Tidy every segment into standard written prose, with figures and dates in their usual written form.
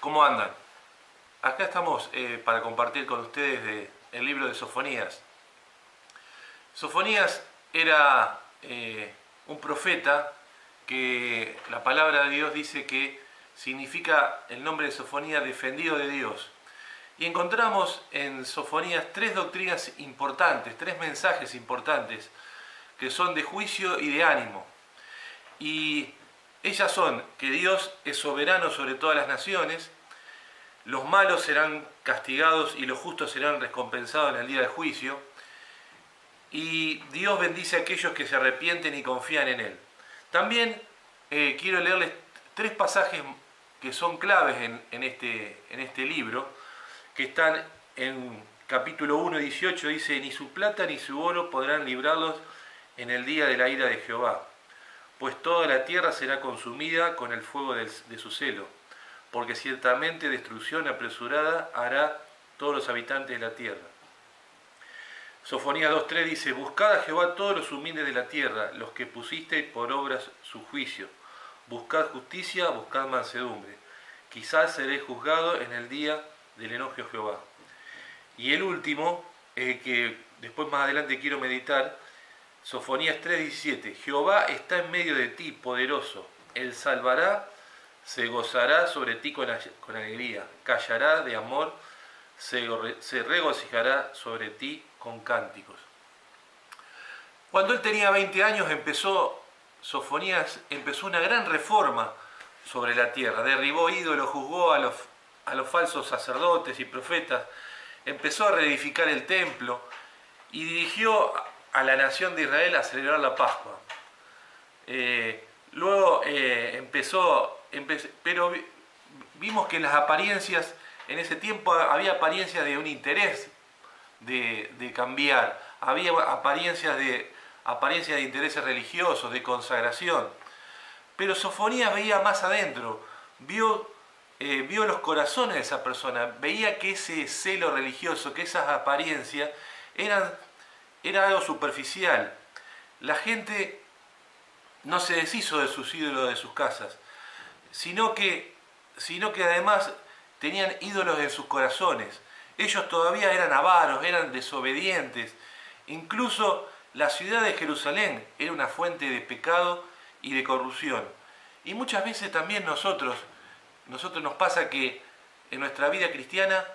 ¿Cómo andan? Acá estamos para compartir con ustedes el libro de Sofonías. Sofonías era un profeta que la palabra de Dios dice que significa el nombre de Sofonías defendido de Dios. Y encontramos en Sofonías tres doctrinas importantes, tres mensajes importantes que son de juicio y de ánimo. Y ellas son que Dios es soberano sobre todas las naciones, los malos serán castigados y los justos serán recompensados en el día del juicio, y Dios bendice a aquellos que se arrepienten y confían en Él. También quiero leerles tres pasajes que son claves en este libro, que están en capítulo 1, 18, dice: ni su plata ni su oro podrán librarlos en el día de la ira de Jehová, pues toda la tierra será consumida con el fuego de su celo, porque ciertamente destrucción apresurada hará todos los habitantes de la tierra. Sofonías 2.3 dice: buscad a Jehová todos los humildes de la tierra, los que pusisteis por obras su juicio. Buscad justicia, buscad mansedumbre. Quizás seréis juzgados en el día del enojo de Jehová. Y el último, que después más adelante quiero meditar, Sofonías 3.17. Jehová está en medio de ti, poderoso. Él salvará, se gozará sobre ti con alegría. Callará de amor, se regocijará sobre ti con cánticos. Cuando él tenía 20 años Sofonías empezó una gran reforma sobre la tierra. Derribó ídolos, juzgó a los falsos sacerdotes y profetas, empezó a reedificar el templo y dirigió a la nación de Israel a celebrar la Pascua. Luego pero vimos que las apariencias, en ese tiempo había apariencias de un interés de cambiar, había apariencias de intereses religiosos, de consagración. Pero Sofonías veía más adentro, vio los corazones de esa persona, veía que ese celo religioso, que esas apariencias era algo superficial. La gente no se deshizo de sus ídolos de sus casas, sino que además tenían ídolos en sus corazones. Ellos todavía eran avaros, eran desobedientes. Incluso la ciudad de Jerusalén era una fuente de pecado y de corrupción. Y muchas veces también nosotros nos pasa que en nuestra vida cristiana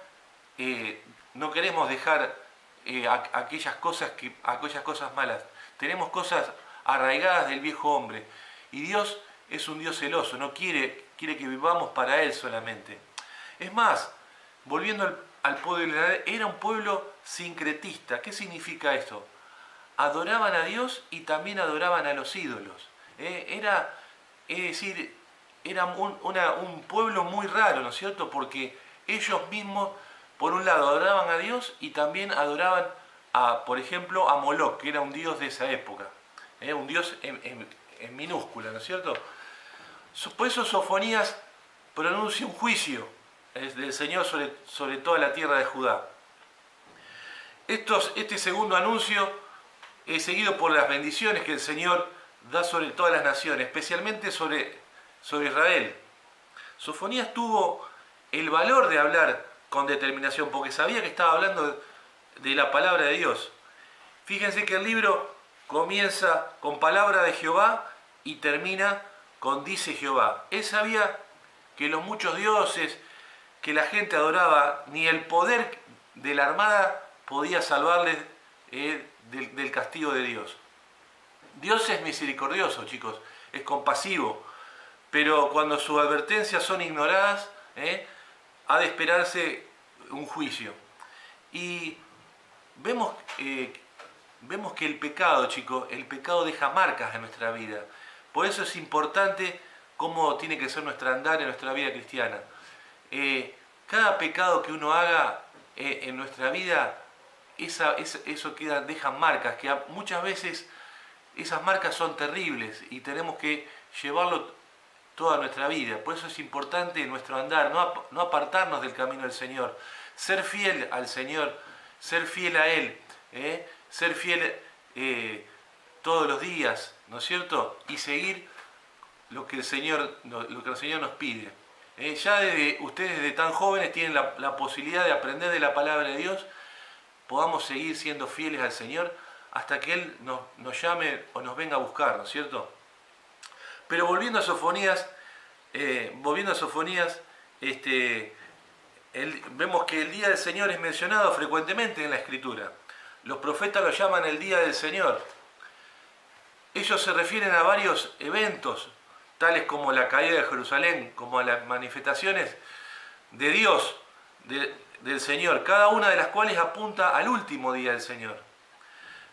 no queremos dejar aquellas cosas malas. Tenemos cosas arraigadas del viejo hombre. Y Dios es un Dios celoso, no quiere que vivamos para Él solamente. Es más, volviendo al pueblo de Israel, era un pueblo sincretista. ¿Qué significa esto? Adoraban a Dios y también adoraban a los ídolos. Era un pueblo muy raro, ¿no es cierto? Porque ellos mismos, por un lado, adoraban a Dios y también adoraban, por ejemplo, a Moloc, que era un dios de esa época. Un dios en minúscula, ¿no es cierto? Por eso Sofonías pronuncia un juicio del Señor sobre toda la tierra de Judá. Este segundo anuncio es seguido por las bendiciones que el Señor da sobre todas las naciones, especialmente sobre Israel. Sofonías tuvo el valor de hablar con determinación, porque sabía que estaba hablando de la palabra de Dios. Fíjense que el libro comienza con palabra de Jehová y termina con dice Jehová. Él sabía que los muchos dioses que la gente adoraba, ni el poder de la armada podía salvarles del castigo de Dios. Dios es misericordioso, chicos, es compasivo, pero cuando sus advertencias son ignoradas, ha de esperarse un juicio. Y vemos que el pecado, chicos, el pecado deja marcas en nuestra vida. Por eso es importante cómo tiene que ser nuestro andar en nuestra vida cristiana. Cada pecado que uno haga en nuestra vida, eso deja marcas, que muchas veces esas marcas son terribles y tenemos que llevarlo toda nuestra vida. Por eso es importante nuestro andar, no apartarnos del camino del Señor, ser fiel al Señor, ser fiel a Él, ser fiel todos los días, ¿no es cierto? Y seguir lo que el Señor nos pide. Ya ustedes desde tan jóvenes tienen la posibilidad de aprender de la palabra de Dios, podamos seguir siendo fieles al Señor hasta que Él nos llame o nos venga a buscar, ¿no es cierto? Pero volviendo a Sofonías, vemos que el día del Señor es mencionado frecuentemente en la Escritura. Los profetas lo llaman el día del Señor. Ellos se refieren a varios eventos, tales como la caída de Jerusalén, como a las manifestaciones de Dios, del Señor, cada una de las cuales apunta al último día del Señor.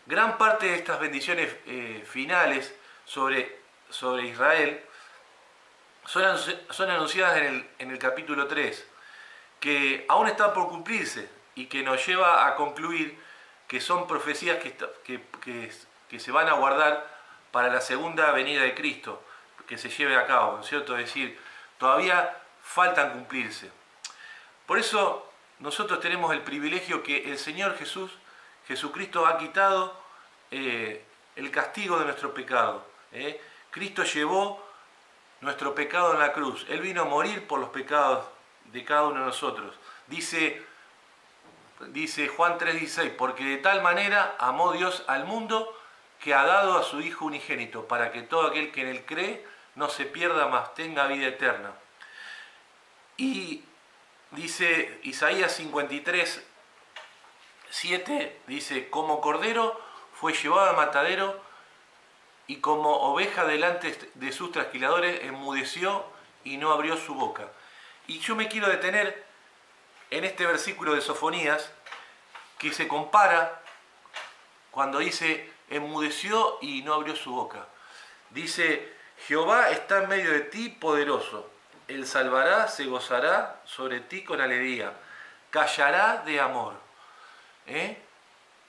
Gran parte de estas bendiciones finales sobre Israel son anunciadas en el capítulo 3, que aún están por cumplirse y que nos lleva a concluir que son profecías que se van a guardar para la segunda venida de Cristo, que se lleve a cabo, ¿no es cierto? Es decir, todavía faltan cumplirse. Por eso nosotros tenemos el privilegio que el Señor Jesucristo ha quitado el castigo de nuestro pecado. Cristo llevó nuestro pecado en la cruz. Él vino a morir por los pecados de cada uno de nosotros. Dice Juan 3:16, porque de tal manera amó Dios al mundo que ha dado a su Hijo unigénito, para que todo aquel que en Él cree no se pierda, mas tenga vida eterna. Y dice Isaías 53:7, dice, como cordero fue llevado al matadero, y como oveja delante de sus trasquiladores enmudeció y no abrió su boca. Y yo me quiero detener en este versículo de Sofonías, que se compara cuando dice enmudeció y no abrió su boca. Dice, Jehová está en medio de ti poderoso, Él salvará, se gozará sobre ti con alegría, callará de amor.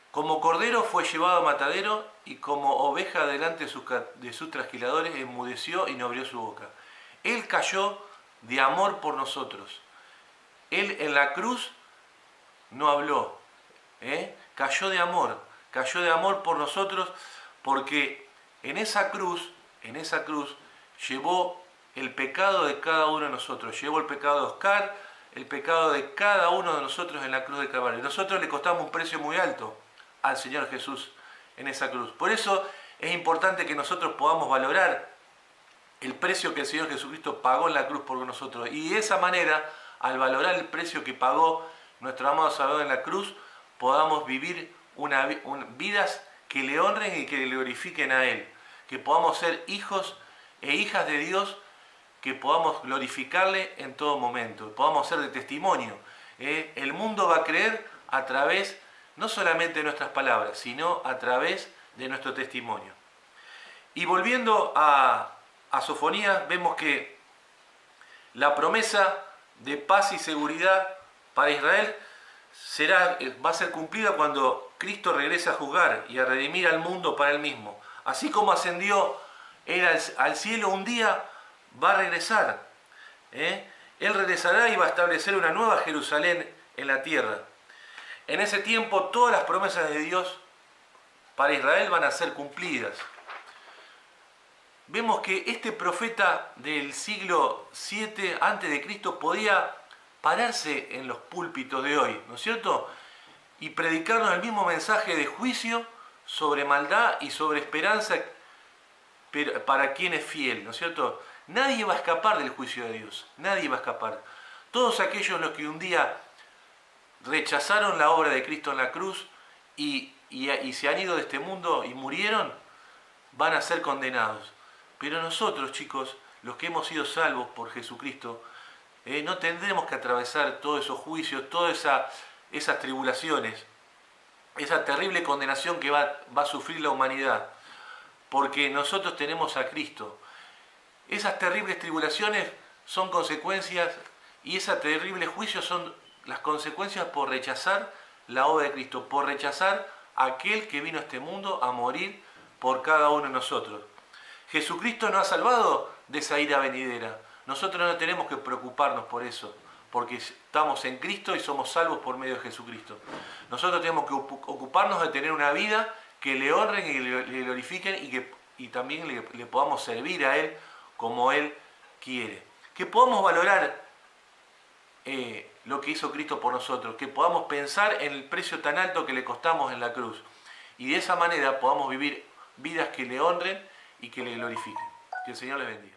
Como cordero fue llevado a matadero, y como oveja delante de sus trasquiladores enmudeció y no abrió su boca. Él cayó de amor por nosotros. Él en la cruz no habló, cayó de amor por nosotros, porque en esa cruz llevó el pecado de cada uno de nosotros, llevó el pecado de Oscar, el pecado de cada uno de nosotros en la cruz del Calvario. Nosotros le costamos un precio muy alto al Señor Jesús en esa cruz. Por eso es importante que nosotros podamos valorar el precio que el Señor Jesucristo pagó en la cruz por nosotros, y de esa manera, al valorar el precio que pagó nuestro amado Salvador en la cruz, podamos vivir vidas que le honren y que le glorifiquen a Él, que podamos ser hijos e hijas de Dios, que podamos glorificarle en todo momento, podamos ser de testimonio. El mundo va a creer a través no solamente de nuestras palabras, sino a través de nuestro testimonio. Y volviendo a Sofonías, vemos que la promesa de paz y seguridad para Israel va a ser cumplida cuando Cristo regrese a juzgar y a redimir al mundo para Él mismo. Así como ascendió Él al cielo, un día va a regresar. Él regresará y va a establecer una nueva Jerusalén en la tierra. En ese tiempo todas las promesas de Dios para Israel van a ser cumplidas. Vemos que este profeta del siglo 7 a.C. podía pararse en los púlpitos de hoy, ¿no es cierto? Y predicarnos el mismo mensaje de juicio sobre maldad y sobre esperanza para quien es fiel, ¿no es cierto? Nadie va a escapar del juicio de Dios, nadie va a escapar. Todos aquellos los que un día rechazaron la obra de Cristo en la cruz y se han ido de este mundo y murieron, van a ser condenados. Pero nosotros, chicos, los que hemos sido salvos por Jesucristo, no tendremos que atravesar todos esos juicios, todas esas tribulaciones, esa terrible condenación que va a sufrir la humanidad, porque nosotros tenemos a Cristo. Esas terribles tribulaciones son consecuencias, y ese terrible juicio son las consecuencias por rechazar la obra de Cristo, por rechazar a aquel que vino a este mundo a morir por cada uno de nosotros. Jesucristo nos ha salvado de esa ira venidera. Nosotros no tenemos que preocuparnos por eso, porque estamos en Cristo y somos salvos por medio de Jesucristo. Nosotros tenemos que ocuparnos de tener una vida que le honren y le glorifiquen, y también le podamos servir a Él como Él quiere. Que podamos valorar lo que hizo Cristo por nosotros, que podamos pensar en el precio tan alto que le costamos en la cruz y de esa manera podamos vivir vidas que le honren y que le glorifiquen. Que el Señor les bendiga.